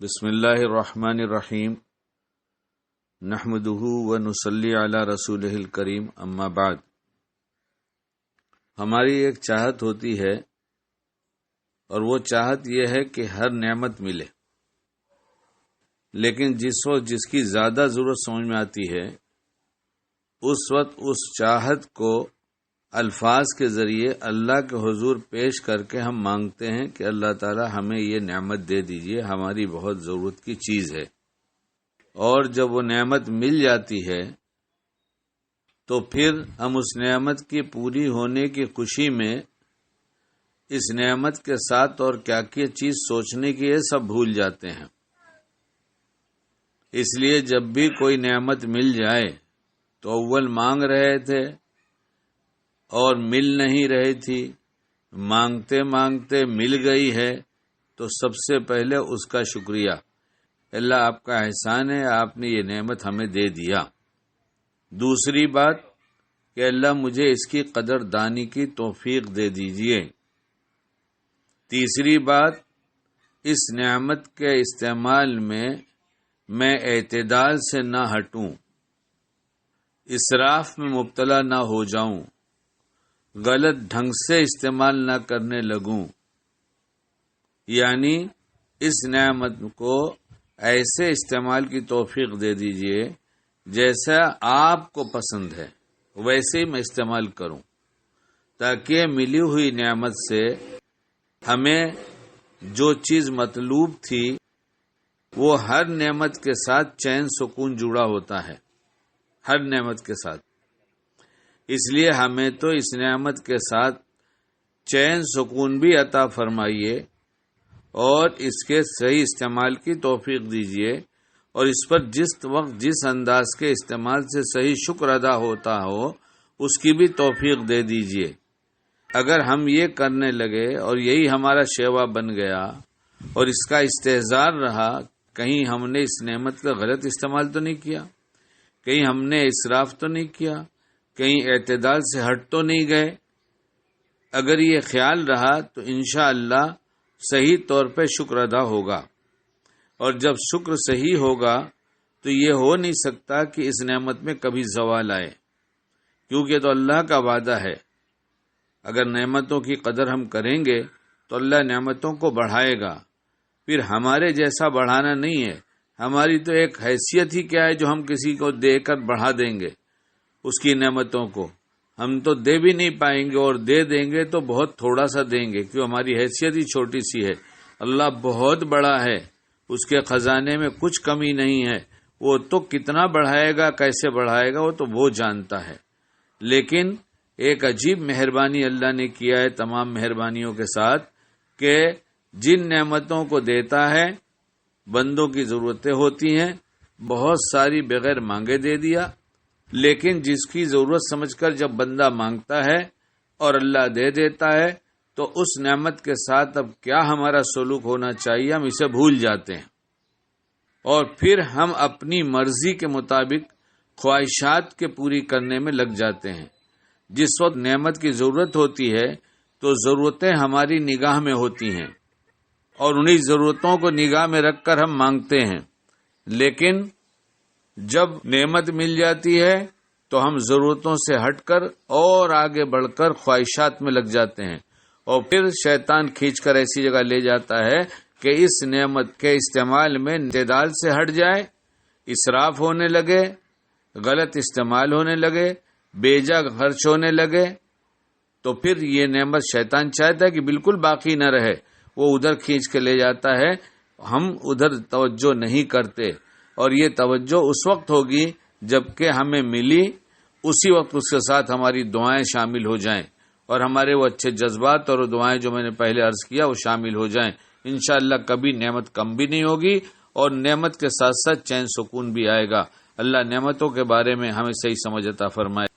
بسم اللہ الرحمن الرحیم نحمدہ ونصلی علی رسولہ الکریم اما بعد۔ ہماری ایک چاہت ہوتی ہے اور وہ چاہت یہ ہے کہ ہر نعمت ملے، لیکن جس وقت جس کی زیادہ ضرورت سمجھ میں آتی ہے اس وقت اس چاہت کو الفاظ کے ذریعے اللہ کے حضور پیش کر کے ہم مانگتے ہیں کہ اللہ تعالی ہمیں یہ نعمت دے دیجئے، ہماری بہت ضرورت کی چیز ہے۔ اور جب وہ نعمت مل جاتی ہے تو پھر ہم اس نعمت کی پوری ہونے کی خوشی میں اس نعمت کے ساتھ اور کیا کیا چیز سوچنے کی ہے سب بھول جاتے ہیں۔ اس لیے جب بھی کوئی نعمت مل جائے تو اول مانگ رہے تھے اور مل نہیں رہی تھی، مانگتے مانگتے مل گئی ہے تو سب سے پہلے اس کا شکریہ، اللہ آپ کا احسان ہے، آپ نے یہ نعمت ہمیں دے دیا۔ دوسری بات کہ اللہ مجھے اس کی قدر دانی کی توفیق دے دیجئے۔ تیسری بات اس نعمت کے استعمال میں اعتدال سے نہ ہٹوں، اسراف میں مبتلا نہ ہو جاؤں، غلط ڈھنگ سے استعمال نہ کرنے لگوں، یعنی اس نعمت کو ایسے استعمال کی توفیق دے دیجئے جیسا آپ کو پسند ہے ویسے ہی میں استعمال کروں، تاکہ ملی ہوئی نعمت سے ہمیں جو چیز مطلوب تھی وہ ہر نعمت کے ساتھ چین سکون جڑا ہوتا ہے، ہر نعمت کے ساتھ۔ اس لیے ہمیں تو اس نعمت کے ساتھ چین سکون بھی عطا فرمائیے اور اس کے صحیح استعمال کی توفیق دیجیے، اور اس پر جس وقت جس انداز کے استعمال سے صحیح شکر ادا ہوتا ہو اس کی بھی توفیق دے دیجیے۔ اگر ہم یہ کرنے لگے اور یہی ہمارا شیوا بن گیا اور اس کا استحضار رہا، کہیں ہم نے اس نعمت کا غلط استعمال تو نہیں کیا، کہیں ہم نے اسراف تو نہیں کیا، کہیں اعتدال سے ہٹ تو نہیں گئے، اگر یہ خیال رہا تو انشاءاللہ صحیح طور پہ شکر ادا ہوگا۔ اور جب شکر صحیح ہوگا تو یہ ہو نہیں سکتا کہ اس نعمت میں کبھی زوال آئے، کیونکہ تو اللہ کا وعدہ ہے اگر نعمتوں کی قدر ہم کریں گے تو اللہ نعمتوں کو بڑھائے گا۔ پھر ہمارے جیسا بڑھانا نہیں ہے، ہماری تو ایک حیثیت ہی کیا ہے جو ہم کسی کو دے کر بڑھا دیں گے اس کی نعمتوں کو، ہم تو دے بھی نہیں پائیں گے اور دے دیں گے تو بہت تھوڑا سا دیں گے، کیوں ہماری حیثیت ہی چھوٹی سی ہے۔ اللہ بہت بڑا ہے، اس کے خزانے میں کچھ کمی نہیں ہے، وہ تو کتنا بڑھائے گا کیسے بڑھائے گا وہ تو وہ جانتا ہے۔ لیکن ایک عجیب مہربانی اللہ نے کیا ہے تمام مہربانیوں کے ساتھ کہ جن نعمتوں کو دیتا ہے بندوں کی ضرورتیں ہوتی ہیں، بہت ساری بغیر مانگے دے دیا، لیکن جس کی ضرورت سمجھ کر جب بندہ مانگتا ہے اور اللہ دے دیتا ہے تو اس نعمت کے ساتھ اب کیا ہمارا سلوک ہونا چاہیے ہم اسے بھول جاتے ہیں، اور پھر ہم اپنی مرضی کے مطابق خواہشات کے پوری کرنے میں لگ جاتے ہیں۔ جس وقت نعمت کی ضرورت ہوتی ہے تو ضرورتیں ہماری نگاہ میں ہوتی ہیں اور انہی ضرورتوں کو نگاہ میں رکھ کر ہم مانگتے ہیں، لیکن جب نعمت مل جاتی ہے تو ہم ضرورتوں سے ہٹ کر اور آگے بڑھ کر خواہشات میں لگ جاتے ہیں، اور پھر شیطان کھینچ کر ایسی جگہ لے جاتا ہے کہ اس نعمت کے استعمال میں اعتدال سے ہٹ جائے، اسراف ہونے لگے، غلط استعمال ہونے لگے، بیجا خرچ ہونے لگے، تو پھر یہ نعمت شیطان چاہتا ہے کہ بالکل باقی نہ رہے، وہ ادھر کھینچ کے لے جاتا ہے، ہم ادھر توجہ نہیں کرتے، اور یہ توجہ اس وقت ہوگی جب کہ ہمیں ملی اسی وقت اس کے ساتھ ہماری دعائیں شامل ہو جائیں اور ہمارے وہ اچھے جذبات اور دعائیں جو میں نے پہلے عرض کیا وہ شامل ہو جائیں، انشاءاللہ کبھی نعمت کم بھی نہیں ہوگی اور نعمت کے ساتھ ساتھ چین سکون بھی آئے گا۔ اللہ نعمتوں کے بارے میں ہمیں صحیح سمجھ عطا فرمائے۔